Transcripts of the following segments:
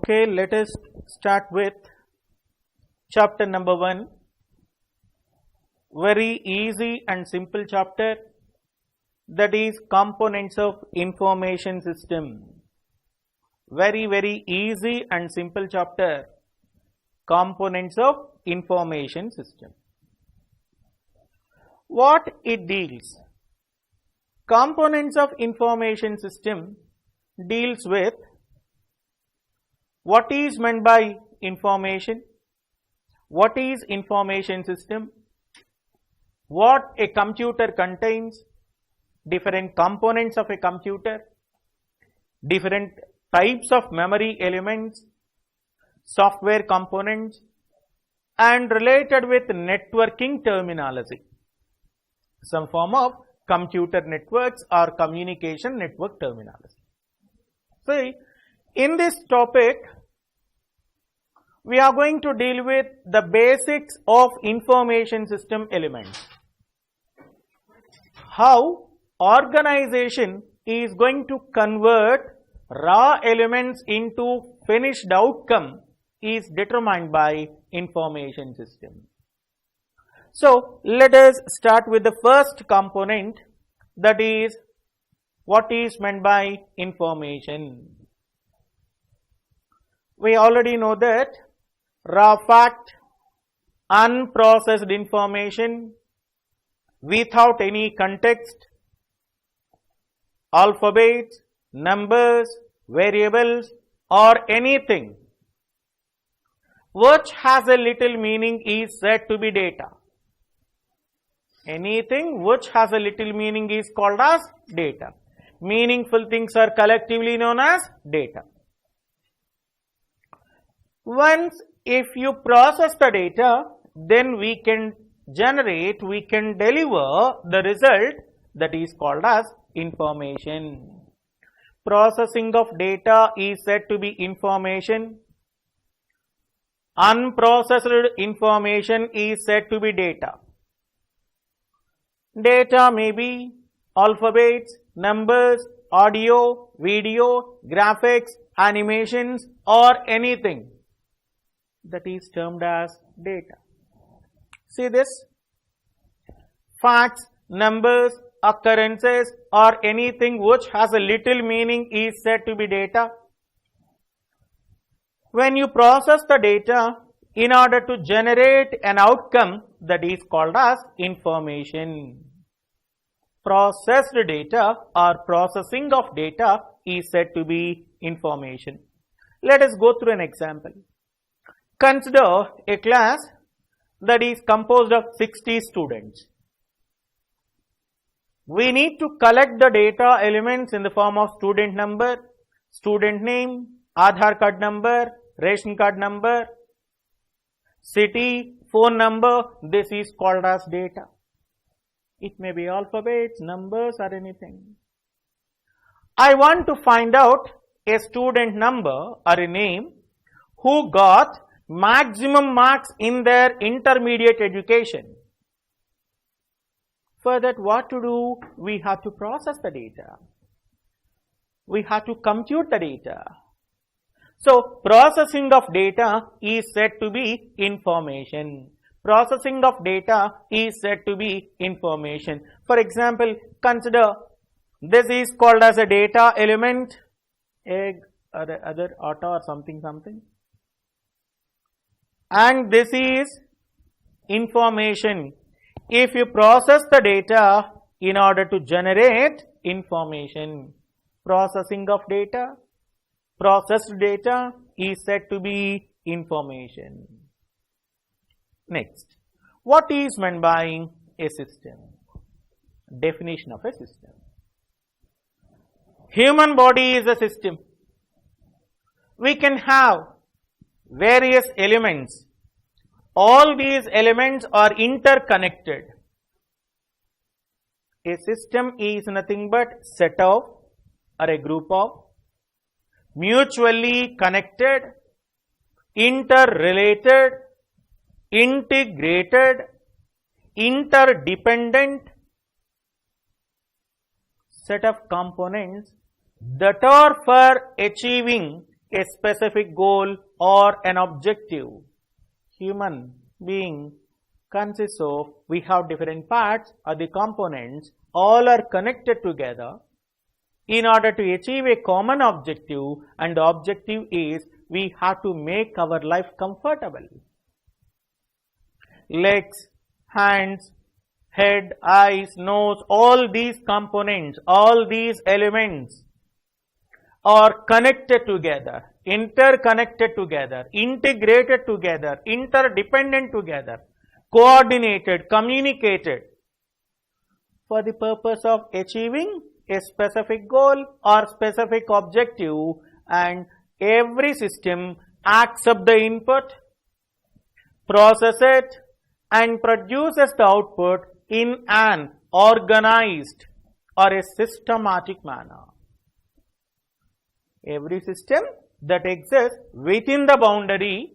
Okay, let us start with chapter number 1. Very easy and simple chapter, that is components of information system. Very easy and simple chapter, components of information system. What it deals? Components of information system deals with what is meant by information, what is information system, what a computer contains, different components of a computer, different types of memory elements, software components, and related with networking terminology, some form of computer networks or communication network terminology. See, in this topic, we are going to deal with the basics of information system elements. How organization is going to convert raw elements into finished outcome is determined by information system. So, let us start with the first component, that is what is meant by information. We already know that raw fact, unprocessed information without any context, alphabets, numbers, variables, or anything which has a little meaning is said to be data. Anything which has a little meaning is called as data. Meaningful things are collectively known as data. Once if you process the data, then we can generate, we can deliver the result that is called as information. Processing of data is said to be information. Unprocessed information is said to be data. Data may be alphabets, numbers, audio, video, graphics, animations, or anything that is termed as data. See this? Facts, numbers, occurrences, or anything which has a little meaning is said to be data. When you process the data in order to generate an outcome, that is called as information. Processed data or processing of data is said to be information. Let us go through an example. Consider a class that is composed of 60 students. We need to collect the data elements in the form of student number, student name, Aadhaar card number, ration card number, city, phone number. This is called as data. It may be alphabets, numbers, or anything. I want to find out a student number or a name who got maximum marks in their intermediate education. For that, what to do? We have to process the data. We have to compute the data. So, processing of data is said to be information. Processing of data is said to be information. For example, consider this is called as a data element, egg or other auto or something. And this is information. If you process the data in order to generate information, processing of data, processed data is said to be information. Next, what is meant by a system? Definition of a system. Human body is a system. We can have various elements. All these elements are interconnected. A system is nothing but set of or a group of mutually connected, interrelated, integrated, interdependent set of components that are for achieving a specific goal or an objective. Human being consists of, we have different parts or the components, all are connected together in order to achieve a common objective, and the objective is we have to make our life comfortable. Legs, hands, head, eyes, nose, all these components, all these elements are connected together, interconnected together, integrated together, interdependent together, coordinated, communicated for the purpose of achieving a specific goal or specific objective, and every system accepts the input, processes it, and produces the output in an organized or a systematic manner. Every system that exists within the boundary,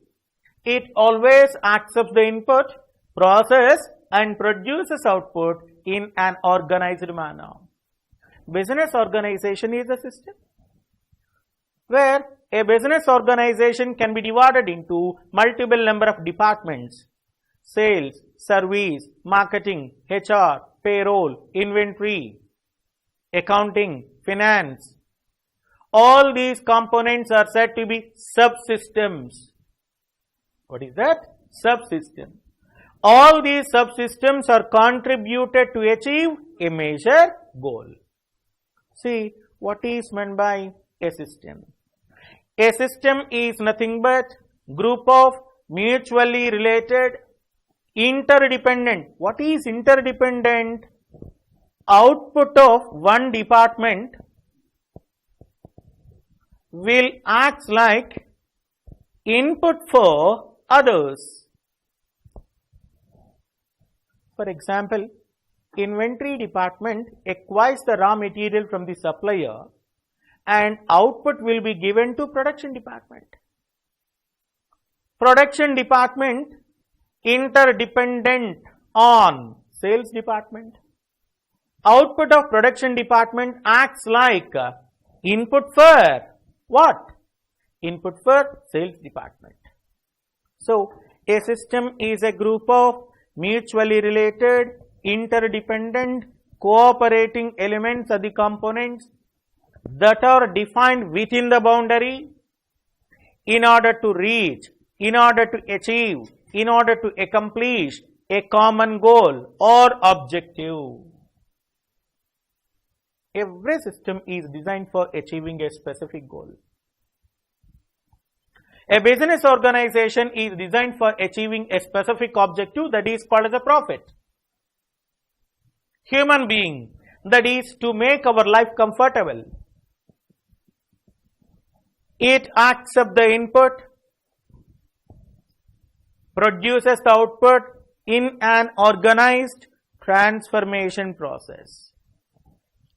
it always accepts the input, processes and produces output in an organized manner. Business organization is a system where a business organization can be divided into multiple number of departments: sales, service, marketing, HR, payroll, inventory, accounting, finance. All these components are said to be subsystems. What is that? Subsystem. All these subsystems are contributed to achieve a major goal. See, what is meant by a system? A system is nothing but group of mutually related, interdependent. What is interdependent? Output of one department will act like input for others. For example, inventory department acquires the raw material from the supplier and output will be given to production department. Production department interdependent on sales department. Output of production department acts like input for what? Input for sales department. So, a system is a group of mutually related, interdependent, cooperating elements or the components that are defined within the boundary in order to reach, in order to achieve, in order to accomplish a common goal or objective. Every system is designed for achieving a specific goal. A business organization is designed for achieving a specific objective, that is called as a profit. Human being, that is to make our life comfortable. It accepts the input, produces the output in an organized transformation process.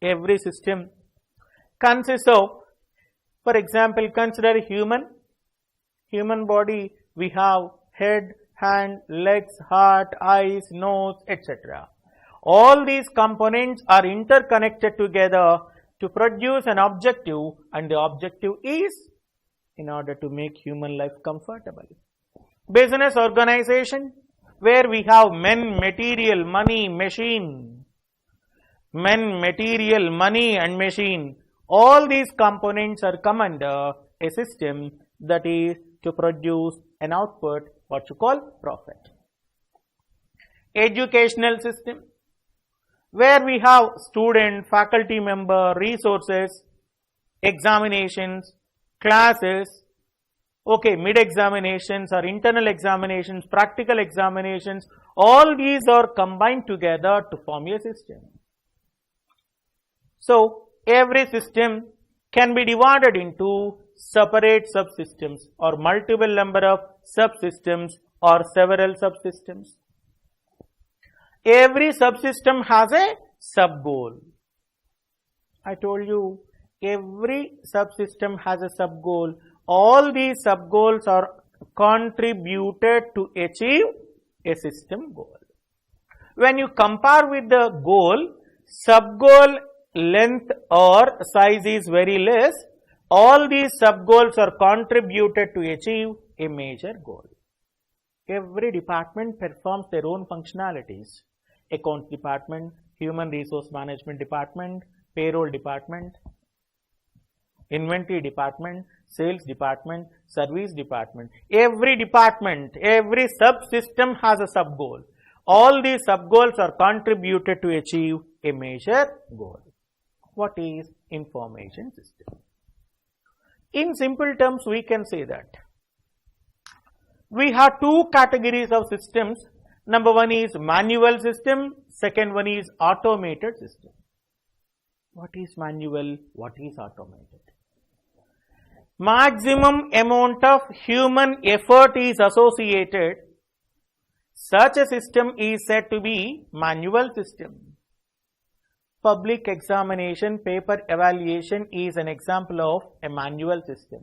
Every system consists of, for example, consider human body. We have head, hand, legs, heart, eyes, nose, etc. All these components are interconnected together to produce an objective, and the objective is in order to make human life comfortable. Business organization, where we have men, material, money, machine. Men, material, money and machine. All these components are come under a system that is to produce an output, what you call profit. Educational system, where we have student, faculty member, resources, examinations, classes, okay, mid-examinations or internal examinations, practical examinations, all these are combined together to form a system. So, every system can be divided into separate subsystems or multiple number of subsystems or several subsystems. Every subsystem has a sub-goal. I told you, every subsystem has a sub-goal. All these sub-goals are contributed to achieve a system goal. When you compare with the goal, sub-goal length or size is very less. all these sub-goals are contributed to achieve a major goal. Every department performs their own functionalities. Accounts department, human resource management department, payroll department, inventory department, sales department, service department. Every department, every subsystem has a sub-goal. All these sub-goals are contributed to achieve a major goal. What is information system? In simple terms, we can say that we have two categories of systems. Number one is manual system, second one is automated system. What is manual? What is automated? Maximum amount of human effort is associated. Such a system is said to be manual system. Public examination, paper evaluation is an example of a manual system.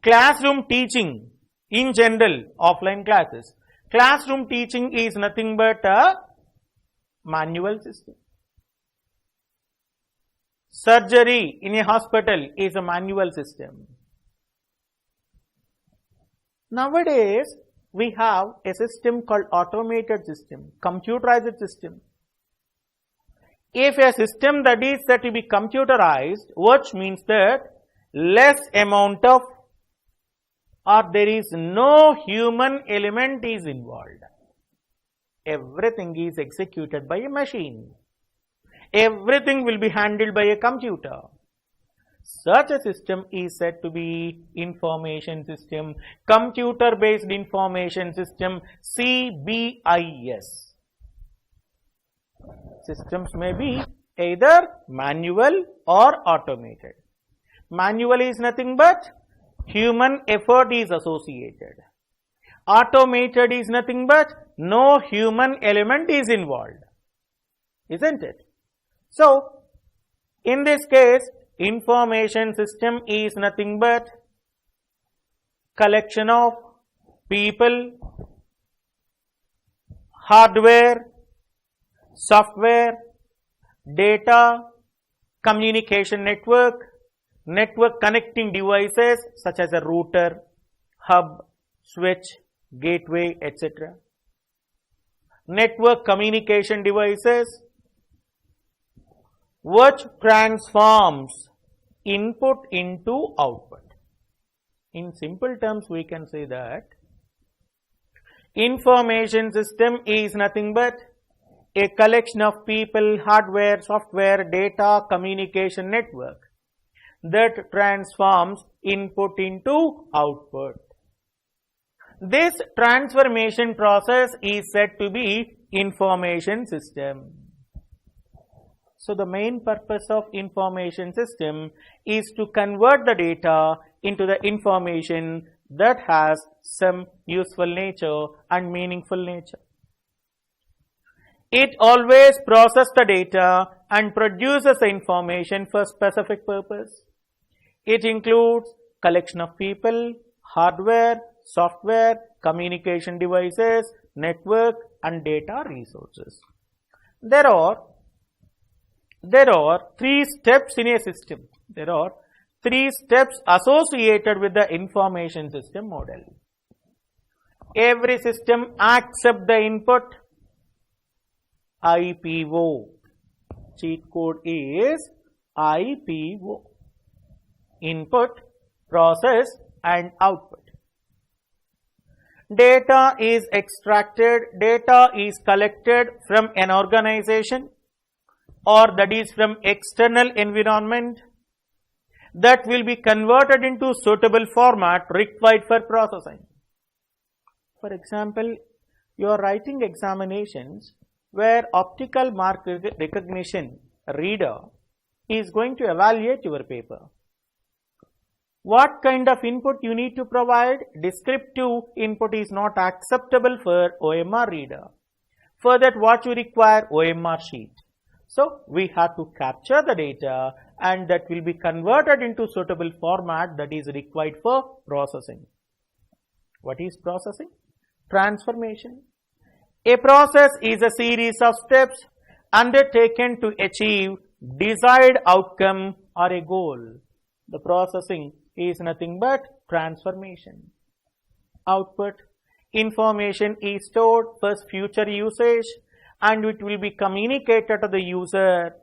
Classroom teaching, in general, offline classes. Classroom teaching is nothing but a manual system. Surgery in a hospital is a manual system. Nowadays, we have a system called automated system, computerized system. If a system that is said to be computerized, which means that less amount of or there is no human element is involved. Everything is executed by a machine. Everything will be handled by a computer. Such a system is said to be information system, computer based information system, CBIS. Systems may be either manual or automated. Manual is nothing but human effort is associated. Automated is nothing but no human element is involved. Isn't it? So, in this case, information system is nothing but collection of people, hardware, software, data, communication network, network connecting devices such as a router, hub, switch, gateway, etc. Network communication devices which transforms input into output. In simple terms, we can say that information system is nothing but a collection of people, hardware, software, data, communication network that transforms input into output. This transformation process is said to be information system. So, the main purpose of information system is to convert the data into the information that has some useful nature and meaningful nature. It always processes the data and produces the information for specific purpose. It includes collection of people, hardware, software, communication devices, network and data resources. There are three steps in a system. There are three steps associated with the information system model. Every system accepts the input, IPO. Cheat code is IPO. Input, process and output. Data is extracted, data is collected from an organization or that is from external environment that will be converted into suitable format required for processing. For example, you are writing examinations where optical mark recognition reader is going to evaluate your paper. What kind of input you need to provide? Descriptive input is not acceptable for OMR reader. For that, what you require? OMR sheet. So, we have to capture the data and that will be converted into suitable format that is required for processing. What is processing? Transformation. A process is a series of steps undertaken to achieve desired outcome or a goal. The processing is nothing but transformation. Output, information is stored for future usage and it will be communicated to the user,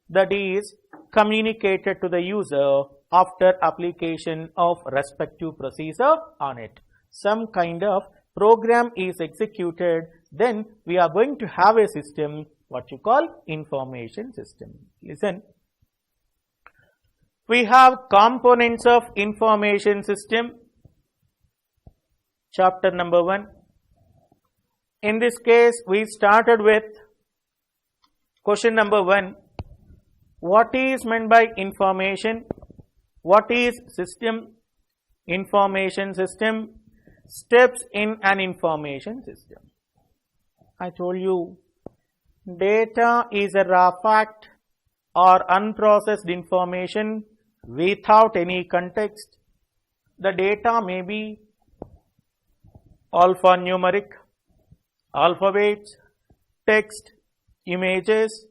that is communicated to the user after application of respective procedure on it. Some kind of program is executed, then we are going to have a system what you call information system. Listen, we have components of information system, chapter number 1. In this case, we started with question number 1. What is meant by information? What is system? Information system. Steps in an information system. I told you, data is a raw fact or unprocessed information without any context. The data may be alphanumeric, alphabets, text, images,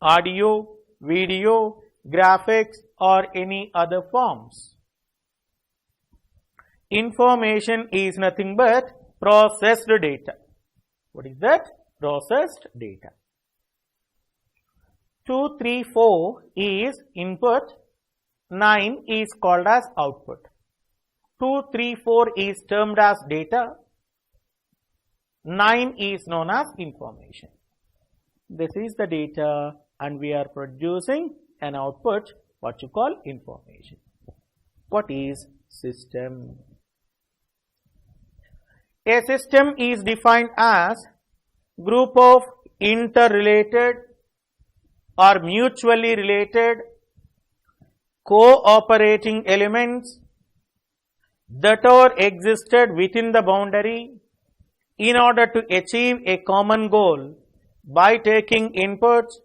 audio, video, graphics or any other forms. Information is nothing but processed data. What is that? Processed data. 2, 3, 4 is input, 9 is called as output. 2, 3, 4 is termed as data, 9 is known as information. This is the data and we are producing an output, what you call information. What is system? A system is defined as group of interrelated or mutually related cooperating elements that are existed within the boundary in order to achieve a common goal by taking inputs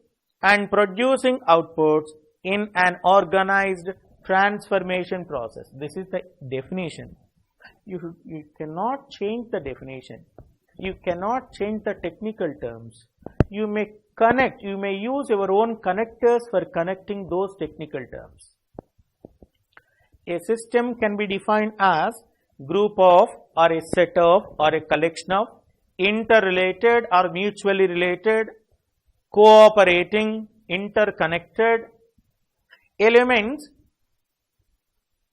and producing outputs in an organized transformation process. This is the definition. You cannot change the definition. You cannot change the technical terms. You may connect, you may use your own connectors for connecting those technical terms. A system can be defined as group of or a set of or a collection of interrelated or mutually related, cooperating, interconnected elements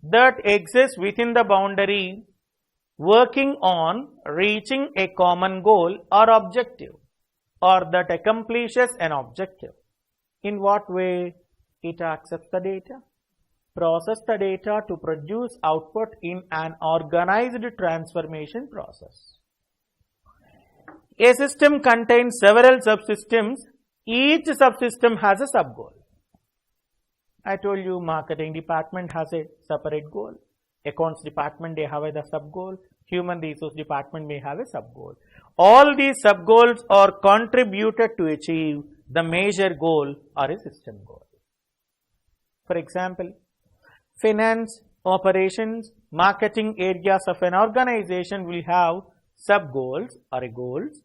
that exist within the boundary working on reaching a common goal or objective, or that accomplishes an objective. In what way? It accepts the data, process the data to produce output in an organized transformation process. A system contains several subsystems. Each subsystem has a sub-goal. I told you marketing department has a separate goal. Accounts department, they have a sub-goal. Human resource department may have a sub-goal. All these sub-goals are contributed to achieve the major goal or a system goal. For example, finance, operations, marketing areas of an organization will have sub-goals or goals.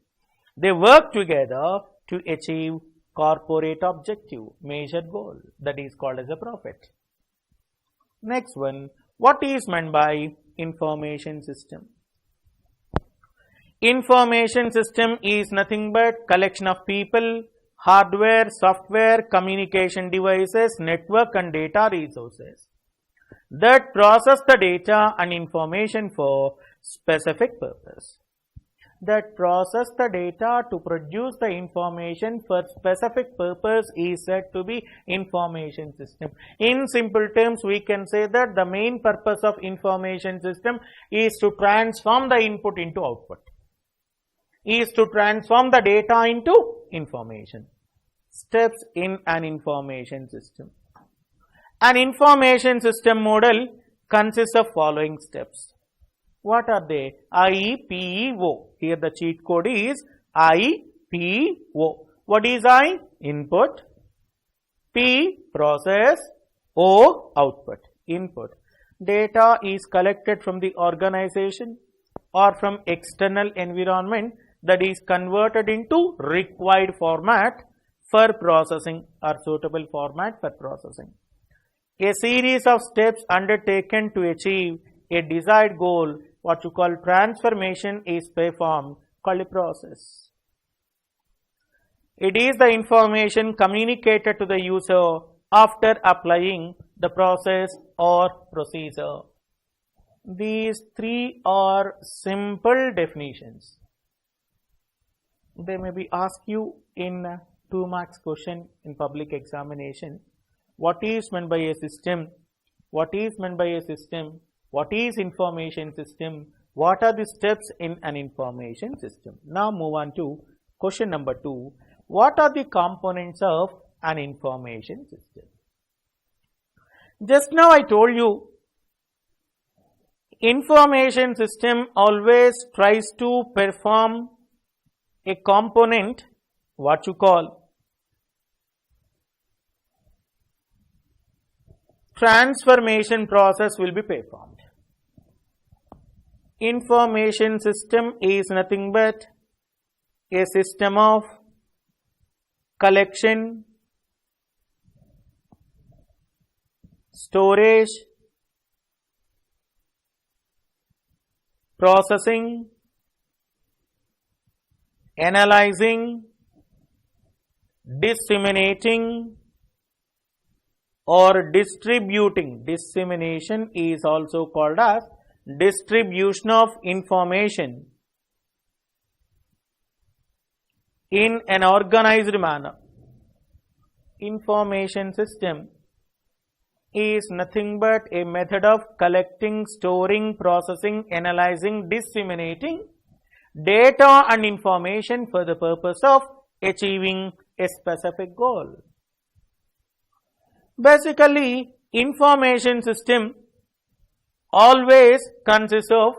They work together to achieve corporate objective, major goal, that is called as a profit. Next one, what is meant by information system? Information system is nothing but collection of people, hardware, software, communication devices, network and data resources that process the data and information for specific purpose. That process the data to produce the information for specific purpose is said to be information system. In simple terms, we can say that the main purpose of information system is to transform the input into output, is to transform the data into information. Steps in an information system. An information system model consists of following steps. What are they? I, P, O. Here the cheat code is I, P, O. What is I? Input. P, process. O, output. Input. Data is collected from the organization or from external environment, that is converted into required format for processing or suitable format for processing. A series of steps undertaken to achieve a desired goal, what you call transformation, is performed, called a process. It is the information communicated to the user after applying the process or procedure. These three are simple definitions. They may be asked you in 2 marks question in public examination. What is meant by a system? What is meant by a system? What is information system? What are the steps in an information system? Now move on to question number 2. What are the components of an information system? Just now I told you, information system always tries to perform a component, what you call transformation process will be performed. Information system is nothing but a system of collection, storage, processing, analyzing, disseminating or distributing. Dissemination is also called as distribution of information in an organized manner. Information system is nothing but a method of collecting, storing, processing, analyzing, disseminating data and information for the purpose of achieving a specific goal. Basically, information system always consists of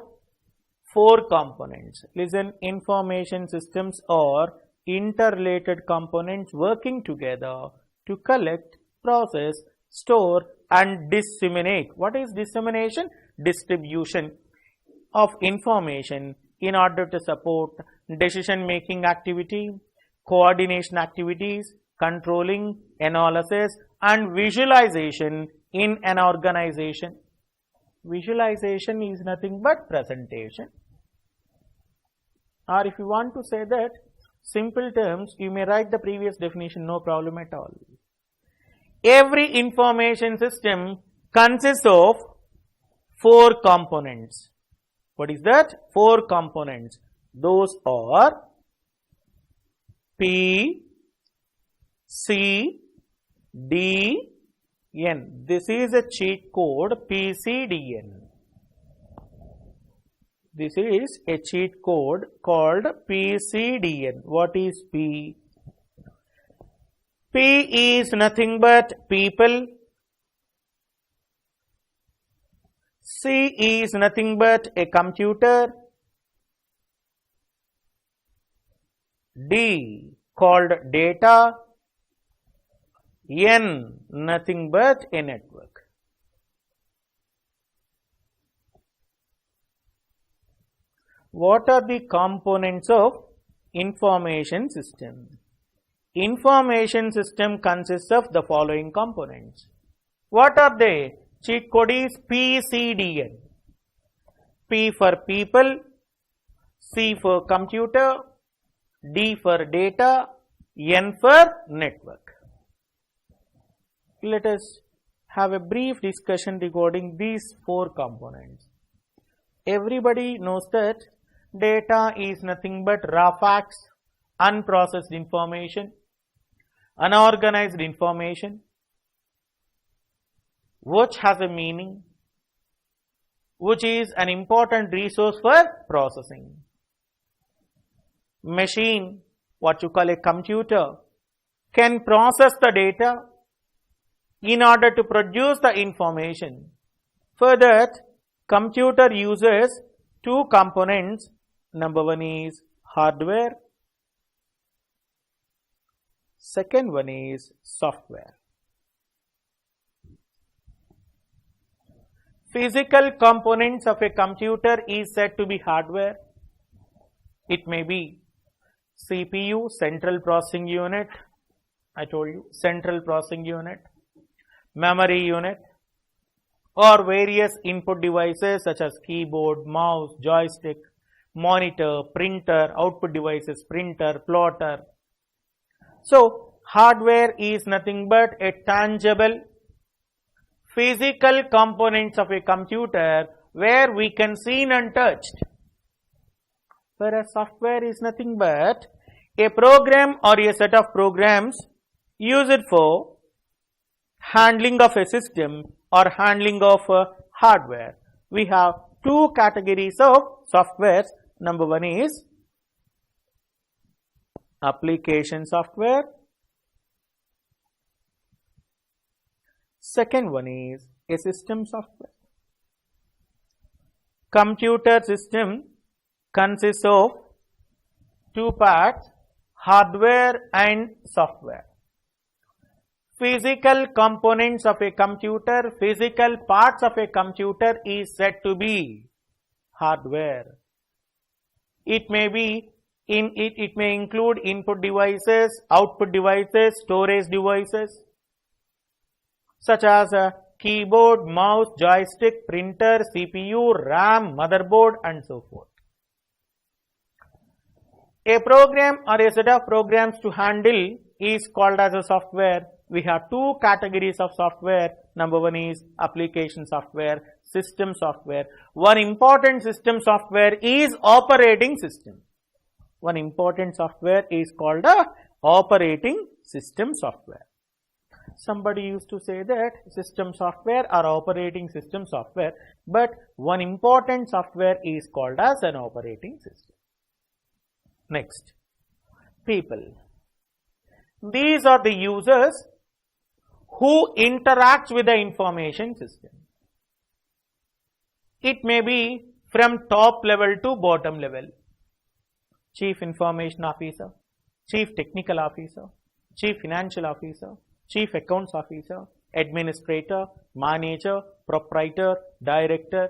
4 components. Listen, information systems are interrelated components working together to collect, process, store and disseminate. What is dissemination? Distribution of information in order to support decision making activity, coordination activities, controlling, analysis and visualization in an organization. Visualization is nothing but presentation. Or if you want to say that simple terms, you may write the previous definition, no problem at all. Every information system consists of 4 components. What is that? 4 components. Those are P, C, D, N. This is a cheat code, PCDN. This is a cheat code called PCDN. What is P? P is nothing but people. C is nothing but a computer. D called data. N nothing but a network. What are the components of information system? Information system consists of the following components. What are they? Cheat code is PCDN. P for people, C for computer, D for data, N for network. Let us have a brief discussion regarding these 4 components. Everybody knows that data is nothing but raw facts, unprocessed information, unorganized information, which has a meaning, which is an important resource for processing. Machine, what you call a computer, can process the data in order to produce the information. For that, computer uses 2 components. Number 1 is hardware. Second one is software. Physical components of a computer is said to be hardware. It may be CPU, central processing unit, I told you, central processing unit, memory unit, or various input devices such as keyboard, mouse, joystick, monitor, printer, output devices, printer, plotter. So, hardware is nothing but a tangible, physical components of a computer where we can see and touch. Whereas software is nothing but a program or a set of programs used for handling of a system or handling of hardware. We have two categories of software. Number one is application software. Second one is a system software. Computer system consists of two parts, hardware and software. Physical components of a computer, physical parts of a computer is said to be hardware. It may be it may include input devices, output devices, storage devices such as a keyboard, mouse, joystick, printer, CPU, RAM, motherboard and so forth. A program or a set of programs to handle is called as a software. We have two categories of software. Number one is application software, system software. One important system software is operating system. One important software is called a operating system software. Somebody used to say that system software or operating system software, but one important software is called as an operating system. Next, people. These are the users who interact with the information system. It may be from top level to bottom level. Chief Information Officer, Chief Technical Officer, Chief Financial Officer, Chief Accounts Officer, Administrator, Manager, Proprietor, Director,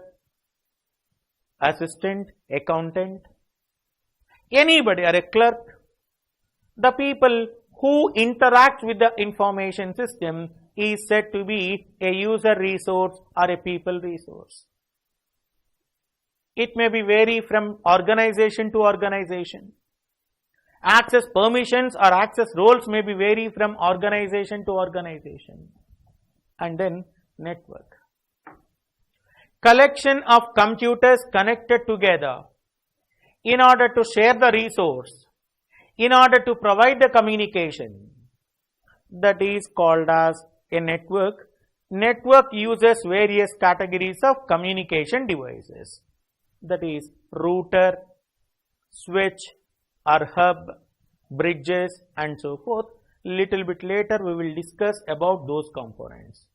Assistant, Accountant, anybody or a clerk. The people who interact with the information system is said to be a user resource or a people resource. It may be vary from organization to organization. Access permissions or access roles may be vary from organization to organization. And then network. Collection of computers connected together in order to share the resource, in order to provide the communication. That is called as a network. Network uses various categories of communication devices. That is router, switch or hub, bridges and so forth. Little bit later we will discuss about those components.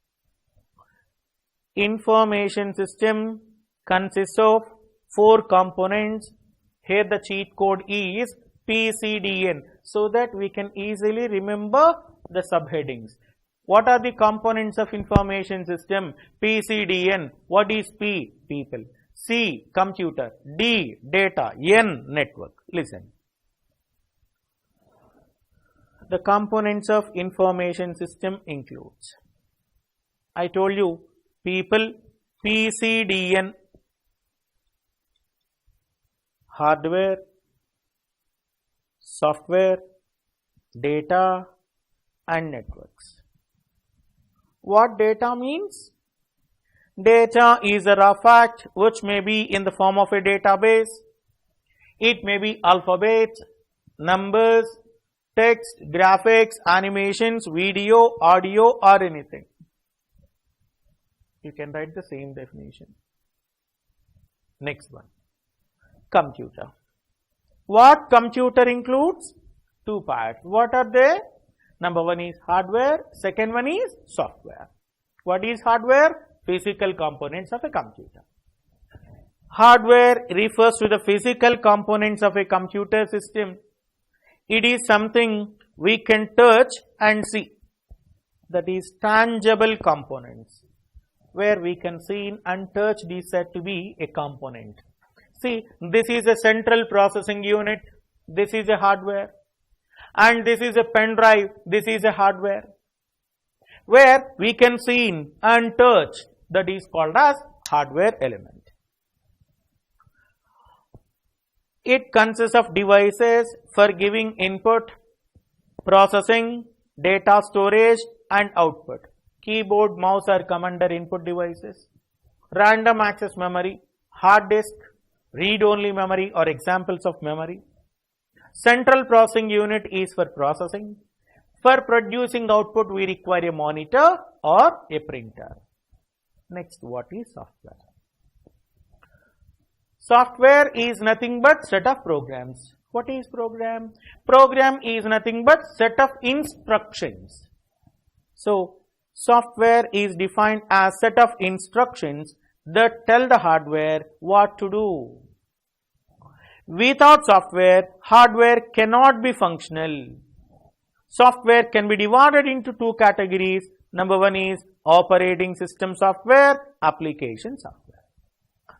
Information system consists of 4 components. Here the cheat code is PCDN, so that we can easily remember the subheadings. What are the components of information system? PCDN. What is P? People. C. Computer. D. Data. N. Network. Listen. The components of information system includes, I told you, people, PCDN, hardware, software, data and networks. What data means? Data is a raw fact which may be in the form of a database. It may be alphabets, numbers, text, graphics, animations, video, audio or anything. You can write the same definition. Next one. Computer. What computer includes? 2 parts. What are they? Number one is hardware, second one is software. What is hardware? Physical components of a computer. Hardware refers to the physical components of a computer system. It is something we can touch and see. That is tangible components. Where we can see and touch is said to be a component. See, this is a central processing unit. This is a hardware. and this is a pen drive, this is a hardware, where we can see and touch, that is called as hardware element. It consists of devices for giving input, processing, data storage and output. Keyboard, mouse are come under input devices. Random access memory, hard disk, read-only memory are examples of memory. Central processing unit is for processing. For producing output, we require a monitor or a printer. Next, what is software? Software is nothing but set of programs. What is program? Program is nothing but set of instructions. So, software is defined as set of instructions that tell the hardware what to do. Without software, hardware cannot be functional. Software can be divided into two categories. Number one is operating system software, application software.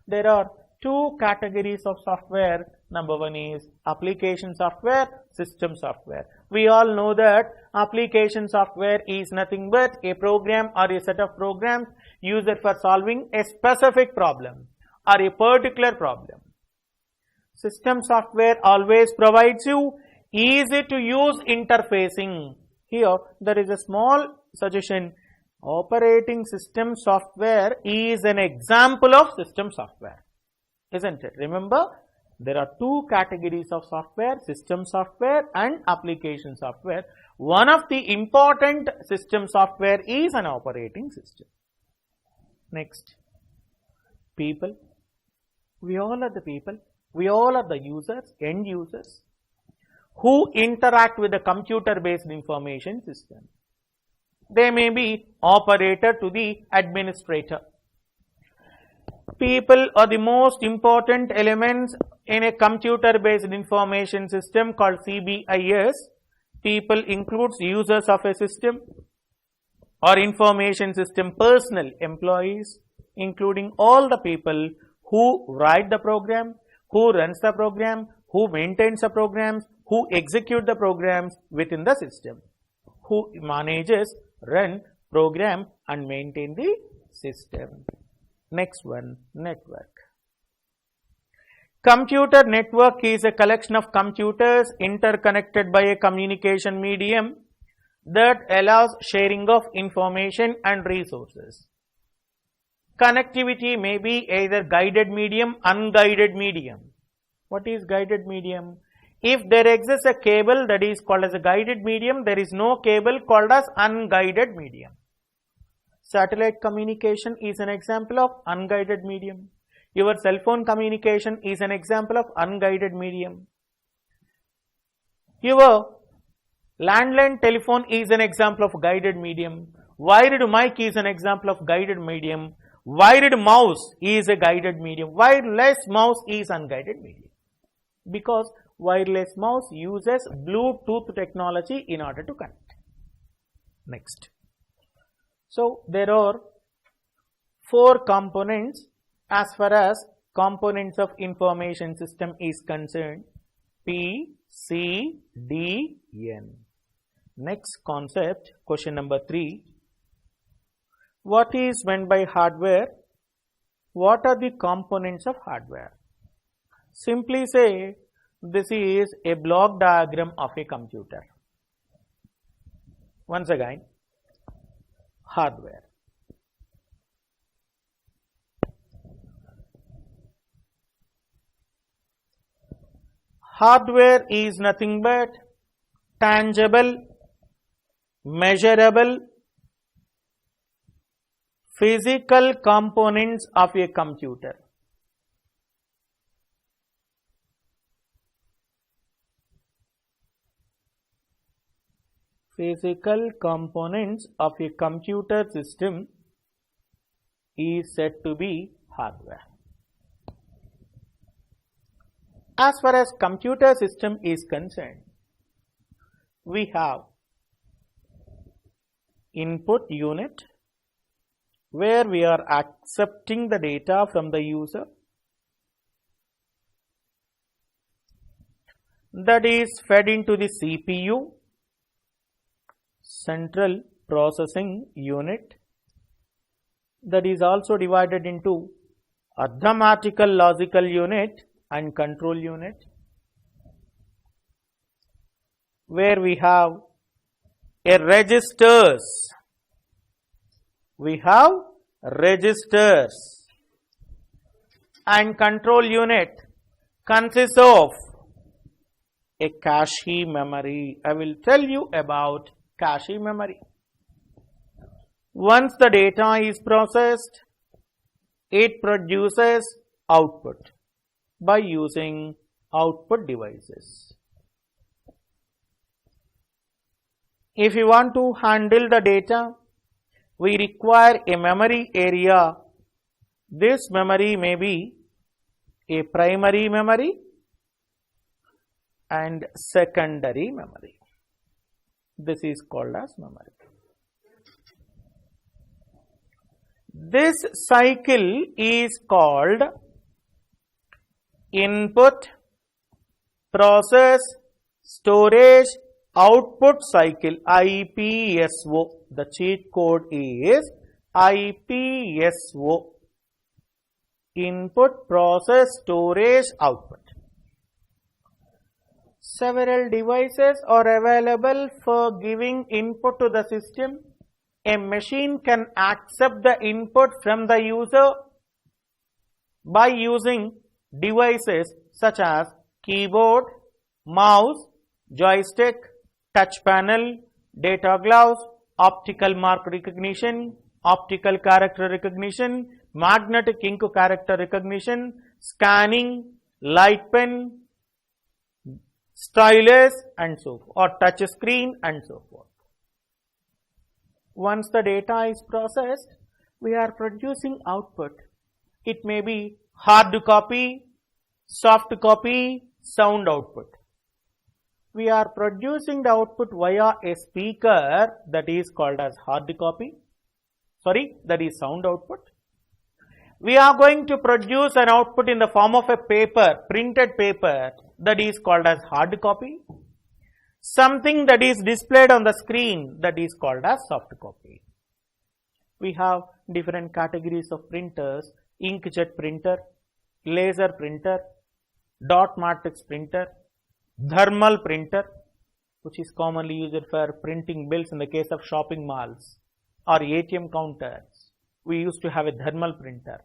There are two categories of software. Number one is application software, system software. We all know that application software is nothing but a program or a set of programs used for solving a specific problem or a particular problem. System software always provides you easy to use interfacing. Here there is a small suggestion. Operating system software is an example of system software, isn't it? Remember, there are two categories of software, system software and application software. One of the important system software is an operating system. Next, people. We all are the people. We all are the users, end users, who interact with the computer-based information system. They may be operator to the administrator. People are the most important elements in a computer-based information system called CBIS. People includes users of a system or information system, personnel, employees, including all the people who write the program, who runs the program, who maintains the programs, who execute the programs within the system, who manages, run, program and maintain the system. Next one, network. Computer network is a collection of computers interconnected by a communication medium that allows sharing of information and resources. Connectivity may be either guided medium, unguided medium. What is guided medium? If there exists a cable that is called as a guided medium, there is no cable called as unguided medium. Satellite communication is an example of unguided medium. Your cell phone communication is an example of unguided medium. Your landline telephone is an example of guided medium. Wired mic is an example of guided medium. Wired mouse is a guided medium. Wireless mouse is unguided medium. Because wireless mouse uses Bluetooth technology in order to connect. Next. So, there are four components as far as components of information system is concerned. P, C, D, N. Next concept, question number 3. What is meant by hardware? What are the components of hardware? Simply say, this is a block diagram of a computer. Once again, hardware. Hardware is nothing but tangible, measurable, physical components of a computer. Physical components of a computer system is said to be hardware. As far as computer system is concerned, we have input unit where we are accepting the data from the user. that is fed into the CPU, central processing unit, that is also divided into arithmetical logical unit and control unit, where we have a registers. We have registers, and control unit consists of a cache memory. I will tell you about cache memory. Once the data is processed, it produces output by using output devices. If you want to handle the data, we require a memory area. This memory may be a primary memory and secondary memory. This is called as memory. This cycle is called input, process, storage, output cycle, IPSO. The cheat code is IPSO. Input, process, storage, output. Several devices are available for giving input to the system. A machine can accept the input from the user by using devices such as keyboard, mouse, joystick, touch panel, data gloves, optical mark recognition, optical character recognition, magnetic ink character recognition, scanning, light pen, stylus and so forth, or touch screen and so forth. Once the data is processed, we are producing output. It may be hard copy, soft copy, sound output. We are producing the output via a speaker, that is called as hard copy. That is sound output. We are going to produce an output in the form of a paper, printed paper, that is called as hard copy. Something that is displayed on the screen, that is called as soft copy. We have different categories of printers: inkjet printer, laser printer, dot matrix printer, thermal printer, which is commonly used for printing bills in the case of shopping malls or ATM counters. We used to have a thermal printer.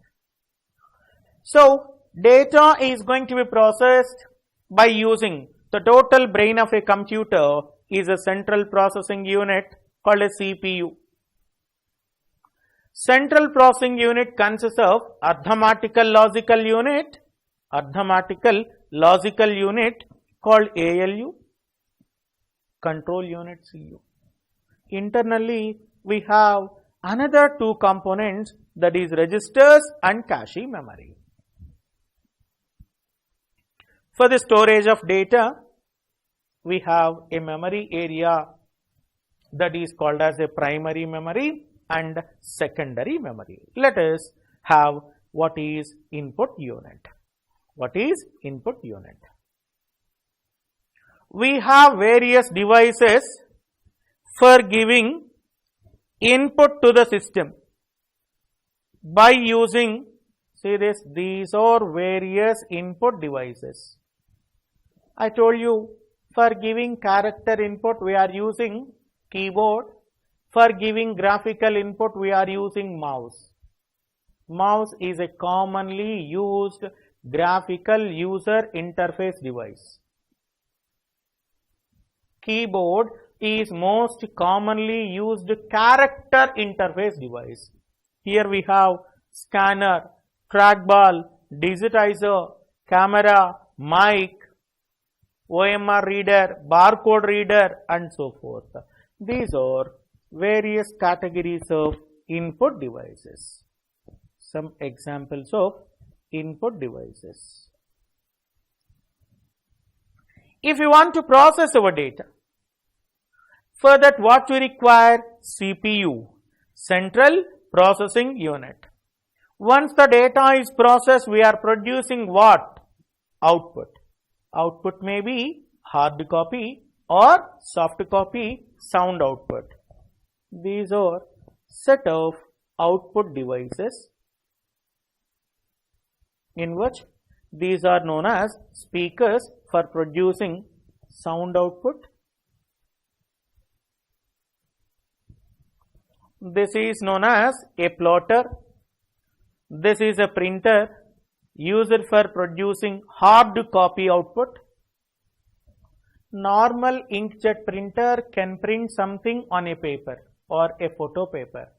So, data is going to be processed by using the total brain of a computer is a central processing unit called a CPU. Central processing unit consists of arithmetical logical unit called ALU, control unit CU. Internally, we have another two components, that is registers and cache memory. For the storage of data, we have a memory area that is called as a primary memory and secondary memory. Let us have what is input unit. What is input unit? We have various devices for giving input to the system by using, see this, these are various input devices. I told you, for giving character input we are using keyboard, for giving graphical input we are using mouse. Mouse is a commonly used graphical user interface device. Keyboard is most commonly used character interface device. Here we have scanner, trackball, digitizer, camera, mic, OMR reader, barcode reader and so forth. These are various categories of input devices. Some examples of input devices. If you want to process our data, for that what we require? CPU, central processing unit. Once the data is processed, we are producing what? Output. Output may be hard copy or soft copy sound output. These are set of output devices in which these are known as speakers for producing sound output. This is known as a plotter. This is a printer used for producing hard copy output. Normal inkjet printer can print something on a paper or a photo paper.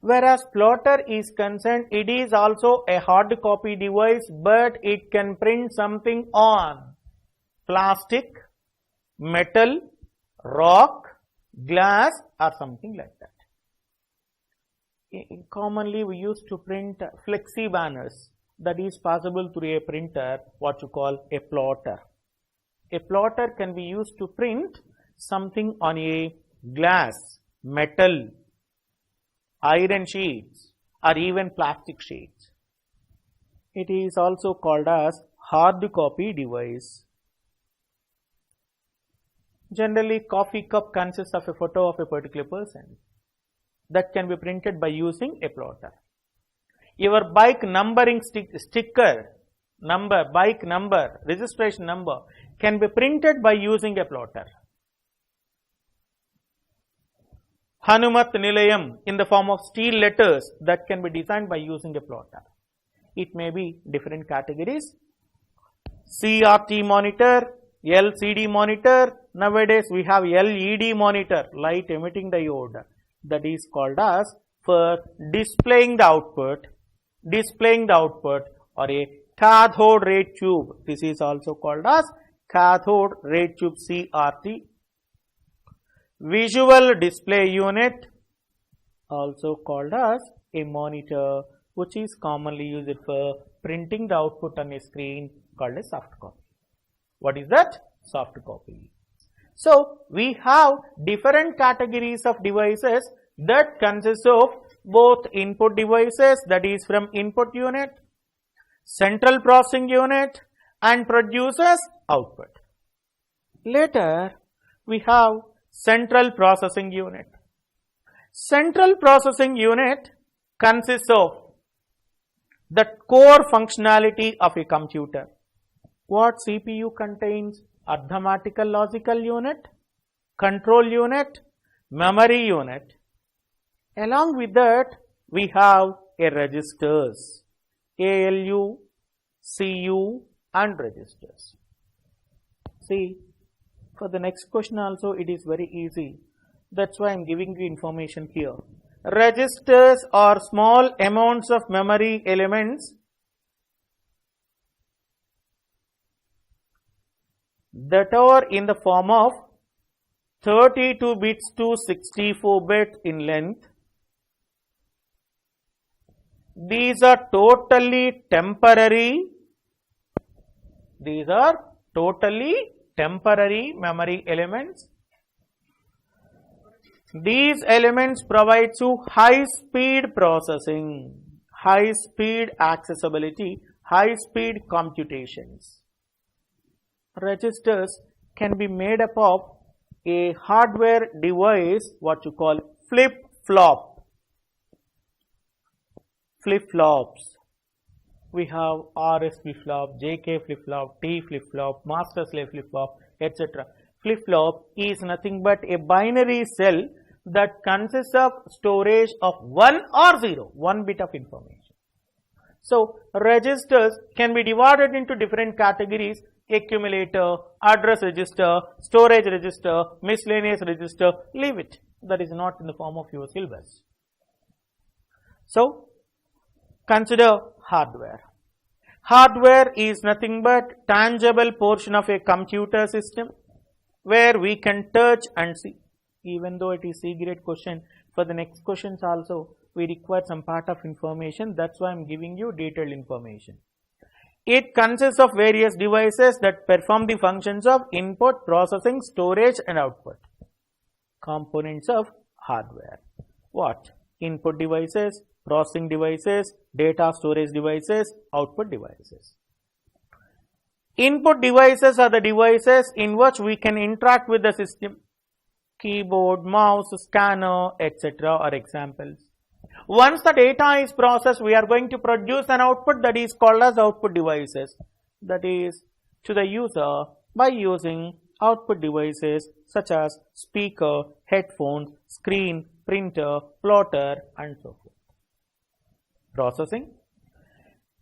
Whereas plotter is concerned, it is also a hard copy device, but it can print something on plastic, metal, rock, glass or something like that. Commonly we used to print flexi banners. That is possible through a printer, what you call a plotter. A plotter can be used to print something on a glass, metal, iron sheets or even plastic sheets. It is also called as hard copy device. Generally, coffee cup consists of a photo of a particular person that can be printed by using a plotter. Your bike numbering sticker, bike number, registration number can be printed by using a plotter. Hanumat Nilayam in the form of steel letters that can be designed by using a plotter. It may be different categories. CRT monitor, LCD monitor. Nowadays we have LED monitor, light emitting diode. That is called as for displaying the output or a cathode ray tube. This is also called as cathode ray tube, CRT. Visual display unit, also called as a monitor, which is commonly used for printing the output on a screen, called a soft copy. What is that? Soft copy. So we have different categories of devices that consist of both input devices, that is from input unit, central processing unit and produces output. Later we have central processing unit. Central processing unit consists of the core functionality of a computer. What CPU contains? Arithmetical logical unit, control unit, memory unit. Along with that, we have a registers, ALU, CU and registers. See, for the next question also it is very easy. That's why I am giving you information here. Registers are small amounts of memory elements that are in the form of 32 bits to 64 bits in length. These are totally temporary. These are totally temporary memory elements. These elements provide you high speed processing, high speed accessibility, high speed computations. Registers can be made up of a hardware device, what you call flip-flop. Flip-flops. We have RS flip-flop, JK flip-flop, T flip-flop, master slave flip-flop, etc. Flip-flop is nothing but a binary cell that consists of storage of 1 or 0, 1 bit of information. So registers can be divided into different categories: accumulator, address register, storage register, miscellaneous register. Leave it. That is not in the form of your syllabus. So consider hardware. Hardware is nothing but tangible portion of a computer system where we can touch and see. Even though it is C-grade question, for the next questions also we require some part of information. That's why I am giving you detailed information. It consists of various devices that perform the functions of input, processing, storage and output. Components of hardware. What? Input devices, processing devices, data storage devices, output devices. Input devices are the devices in which we can interact with the system. Keyboard, mouse, scanner, etc. are examples. Once the data is processed, we are going to produce an output that is called as output devices. That is to the user by using output devices such as speaker, headphones, screen, printer, plotter and so forth. Processing.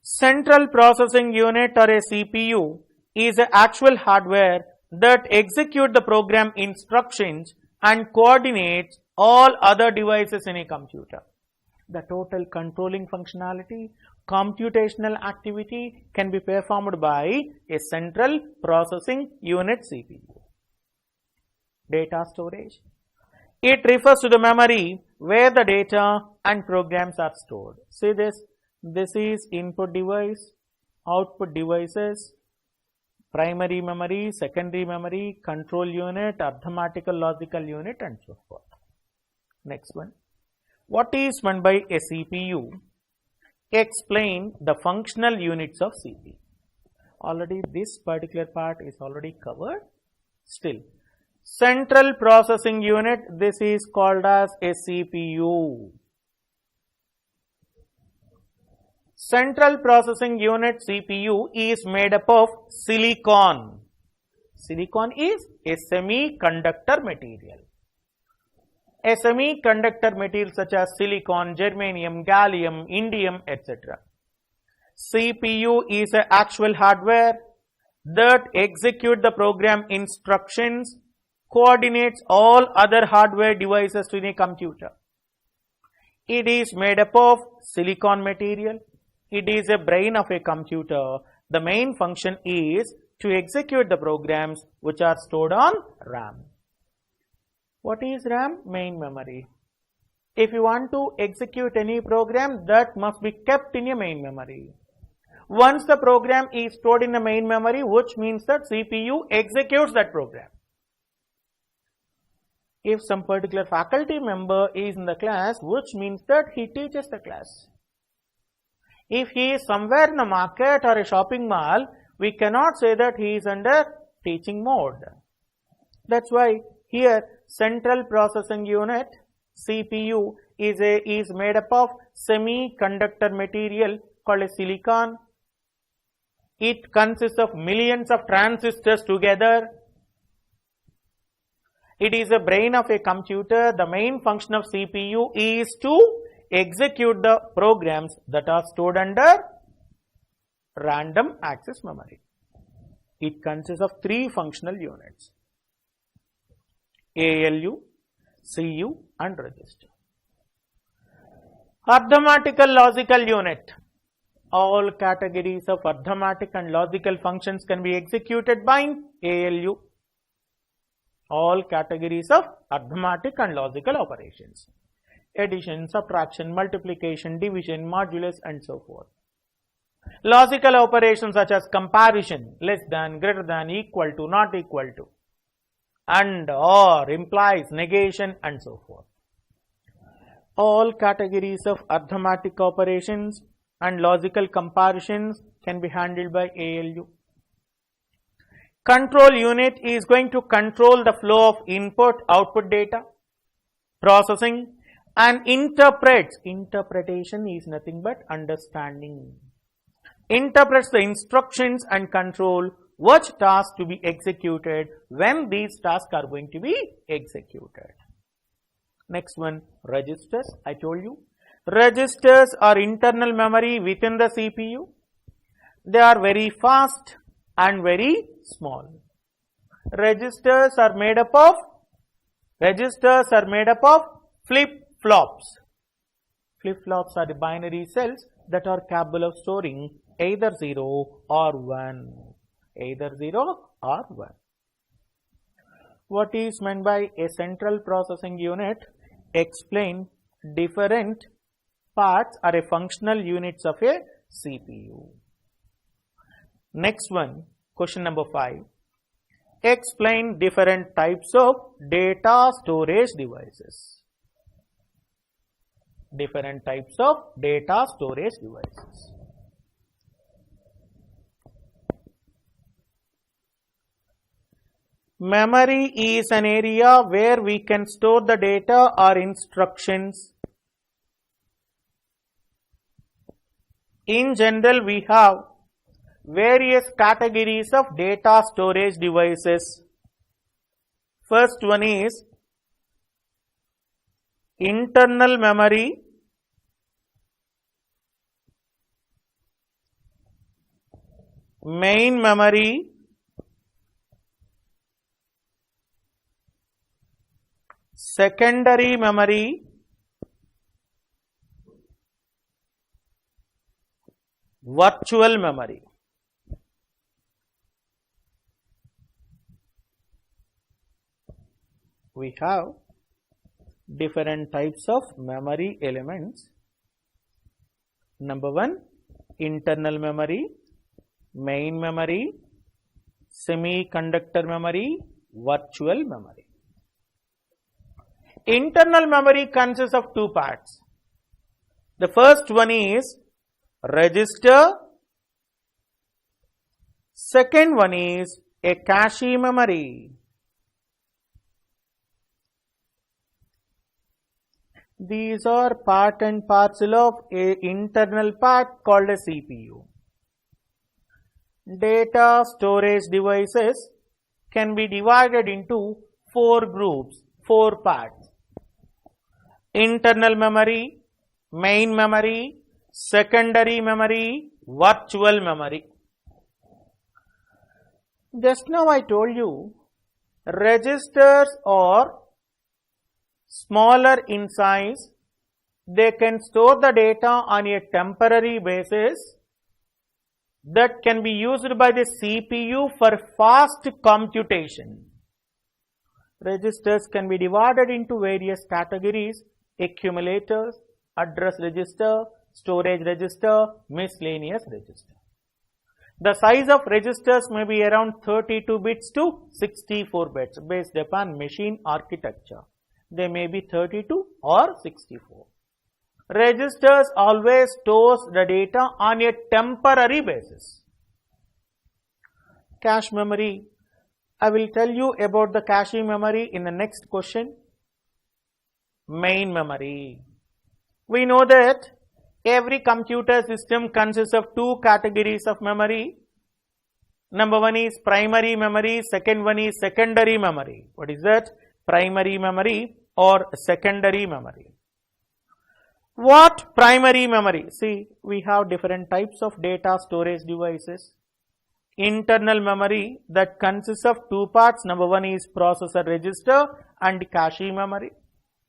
Central processing unit or a CPU is an actual hardware that executes the program instructions and coordinates all other devices in a computer. The total controlling functionality, computational activity can be performed by a central processing unit CPU. Data storage. It refers to the memory where the data and programs are stored. See this. This is input device, output devices, primary memory, secondary memory, control unit, arithmetical logical unit and so forth. Next one. What is meant by a CPU? Explain the functional units of CPU. Already this particular part is already covered. Still, central processing unit, this is called as a CPU. Central processing unit CPU is made up of silicon. Silicon is a semiconductor material. A semiconductor material such as silicon, germanium, gallium, indium, etc. CPU is an actual hardware that executes the program instructions, coordinates all other hardware devices in a computer. It is made up of silicon material. It is a brain of a computer. The main function is to execute the programs which are stored on RAM. What is RAM? Main memory. If you want to execute any program, that must be kept in a main memory. Once the program is stored in the main memory, which means that CPU executes that program. If some particular faculty member is in the class, which means that he teaches the class. If he is somewhere in the market or a shopping mall, we cannot say that he is under teaching mode. That's why here central processing unit CPU is made up of semiconductor material called a silicon. It consists of millions of transistors together. It is a brain of a computer. The main function of CPU is to execute the programs that are stored under random access memory. It consists of three functional units: ALU, CU and register. Arithmetical logical unit. All categories of arithmetic and logical functions can be executed by ALU. All categories of arithmetic and logical operations. Addition, subtraction, multiplication, division, modulus and so forth. Logical operations such as comparison, less than, greater than, equal to, not equal to, and, or, implies, negation and so forth. All categories of arithmetic operations and logical comparisons can be handled by ALU. Control unit is going to control the flow of input-output data, processing and interprets. Interpretation is nothing but understanding. Interprets the instructions and control which tasks to be executed when these tasks are going to be executed. Next one, registers. I told you. Registers are internal memory within the CPU. They are very fast and very small. Registers are made up of flip-flops. Flip-flops are the binary cells that are capable of storing either 0 or 1. Either 0 or 1. What is meant by a central processing unit? Explain different parts or a functional units of a CPU. Next one, question number 5. Explain different types of data storage devices. Different types of data storage devices. Memory is an area where we can store the data or instructions. In general, we have various categories of data storage devices. First one is internal memory, main memory, secondary memory, virtual memory. We have different types of memory elements. Number one, internal memory, main memory, semiconductor memory, virtual memory. Internal memory consists of two parts. The first one is register. Second one is a cache memory. These are part and parcel of an internal part called a CPU. Data storage devices can be divided into four groups, four parts. Internal memory, main memory, secondary memory, virtual memory. Just now I told you, registers are smaller in size. They can store the data on a temporary basis that can be used by the CPU for fast computation. Registers can be divided into various categories: accumulators, address register, storage register, miscellaneous register. The size of registers may be around 32 bits to 64 bits based upon machine architecture. They may be 32 or 64. Registers always stores the data on a temporary basis. Cache memory. I will tell you about the cache memory in the next question. Main memory. We know that every computer system consists of two categories of memory. Number one is primary memory, second one is secondary memory. What is that? Primary memory or secondary memory. What primary memory? See, we have different types of data storage devices. Internal memory that consists of two parts. Number one is processor register and cache memory.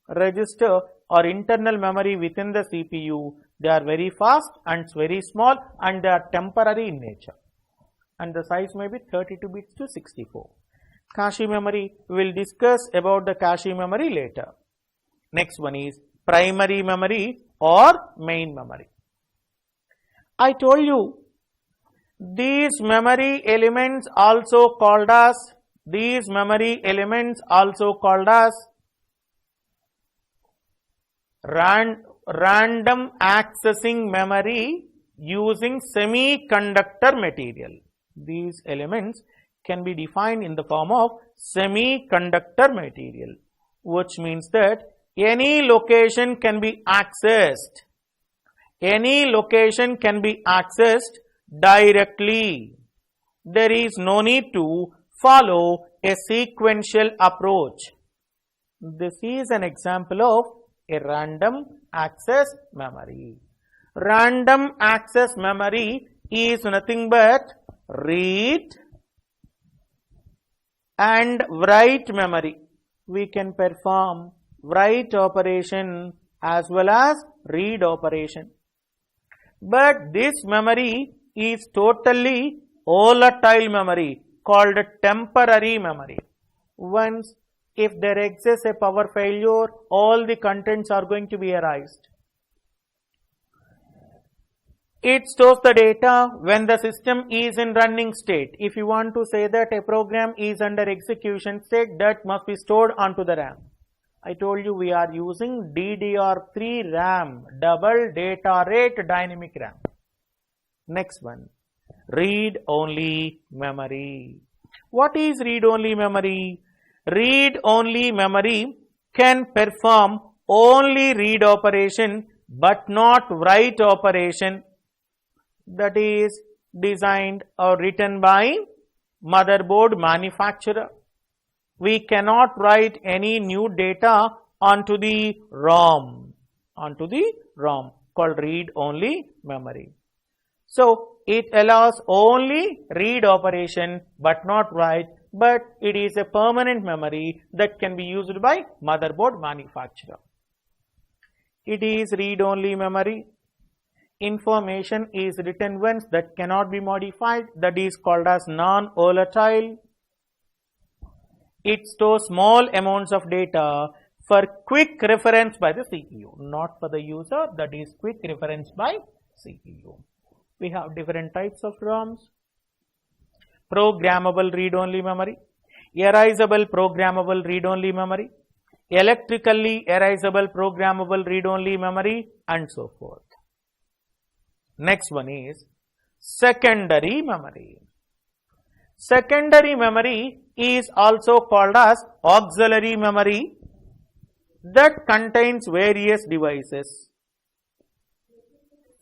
Register or internal memory within the CPU, they are very fast and very small and they are temporary in nature. And the size may be 32 bits to 64. Cache memory, we will discuss about the cache memory later. Next one is primary memory or main memory. I told you these memory elements also called as random accessing memory using semiconductor material. These elements can be defined in the form of semiconductor material, which means that any location can be accessed. Any location can be accessed directly. There is no need to follow a sequential approach. This is an example of a random access memory. Random access memory is nothing but read and write memory. We can perform write operation as well as read operation. But this memory is totally volatile memory called temporary memory. Once if there exists a power failure, all the contents are going to be erased. It stores the data when the system is in running state. If you want to say that a program is under execution state, that must be stored onto the RAM. I told you we are using DDR3 RAM, double data rate dynamic RAM. Next one, read only memory. What is read-only memory? Read-only memory can perform only read operation but not write operation that is designed or written by motherboard manufacturer. We cannot write any new data onto the ROM, called read-only memory. So it allows only read operation but not write, but it is a permanent memory that can be used by motherboard manufacturer. It is read-only memory. Information is written once that cannot be modified, that is called as non-volatile. It stores small amounts of data for quick reference by the CPU, not for the user, that is quick reference by CPU. We have different types of ROMs. Programmable read-only memory, erasable programmable read-only memory, electrically erasable programmable read-only memory, and so forth. Next one is secondary memory. Secondary memory is also called as auxiliary memory that contains various devices.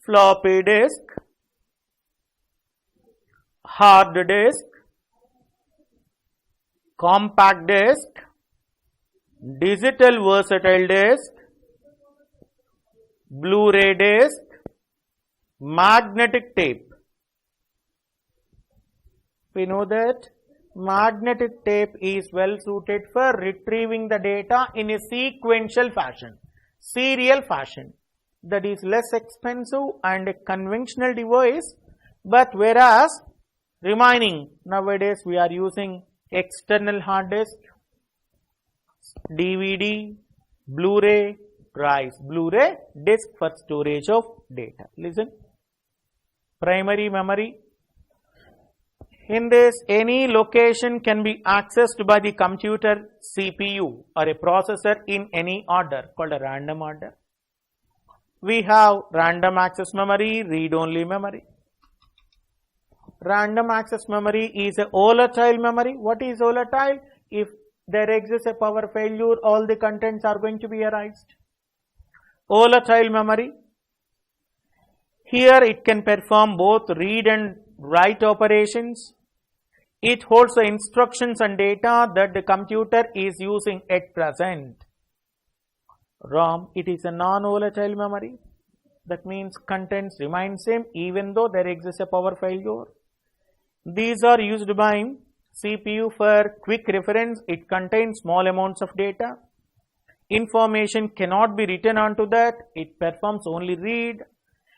Floppy disk, hard disk, compact disk, digital versatile disk, Blu-ray disk, magnetic tape. We know that magnetic tape is well suited for retrieving the data in a sequential fashion, serial fashion, that is less expensive and a conventional device, but whereas remaining nowadays we are using external hard disk, DVD, Blu-ray drives, Blu-ray disk for storage of data. Listen, primary memory. In this, any location can be accessed by the computer CPU or a processor in any order called a random order. We have random access memory, read-only memory. Random access memory is a volatile memory. What is volatile? If there exists a power failure, all the contents are going to be erased. Volatile memory. Here it can perform both read and write operations. It holds the instructions and data that the computer is using at present. ROM, it is a non-volatile memory. That means contents remain same even though there exists a power failure. These are used by CPU for quick reference. It contains small amounts of data. Information cannot be written onto that. It performs only read.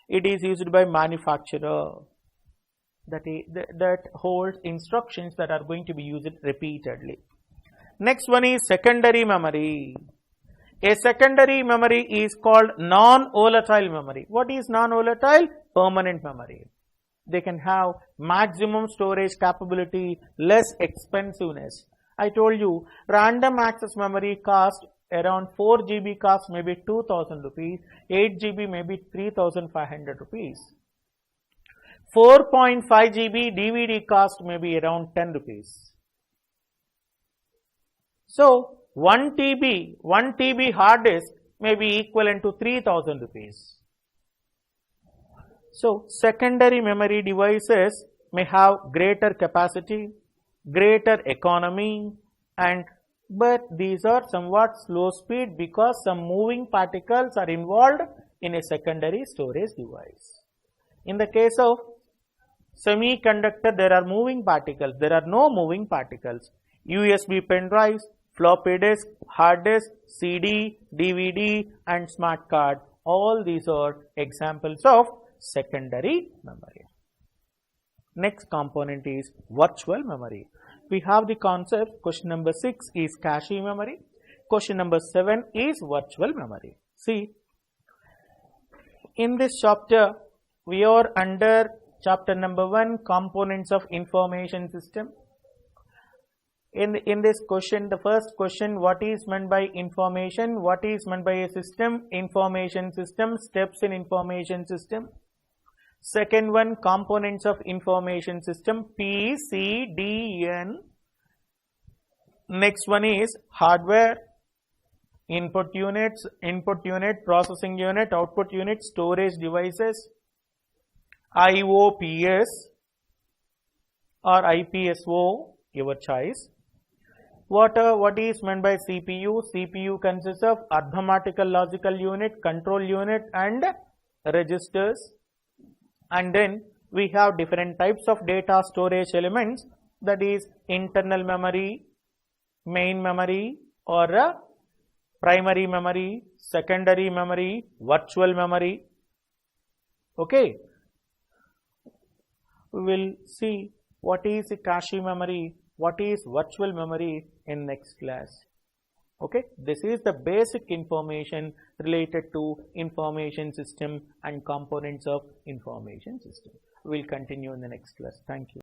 It is used by manufacturer that holds instructions that are going to be used repeatedly. Next one is secondary memory. A secondary memory is called non-volatile memory. What is non-volatile? Permanent memory. They can have maximum storage capability, less expensiveness. I told you random access memory cost around 4 GB cost maybe 2000 rupees, 8 GB maybe 3500 rupees. 4.5 GB DVD cost maybe around 10 rupees. So 1 TB hard disk may be equivalent to 3000 rupees. So secondary memory devices may have greater capacity, greater economy, but these are somewhat slow speed because some moving particles are involved in a secondary storage device. In the case of semiconductor, there are moving particles. There are no moving particles. USB pen drives, floppy disk, hard disk, CD, DVD, and smart card. All these are examples of secondary memory. Next component is virtual memory. We have the concept. Question number 6 is cache memory. Question number 7 is virtual memory. See, in this chapter, we are under chapter number 1, components of information system. In this question, the first question, what is meant by information? What is meant by a system? Information system, steps in information system. Second one, components of information system, P, C, D, N. next one is hardware, input unit, processing unit, output unit, storage devices, IOPS or IPSO, your choice. What is meant by CPU? CPU consists of arithmetical logical unit, control unit and registers. And then we have different types of data storage elements, that is internal memory, main memory or primary memory, secondary memory, virtual memory. Okay. We will see what is cache memory, what is virtual memory in next class. Okay, this is the basic information related to information system and components of information system. We will continue in the next class. Thank you.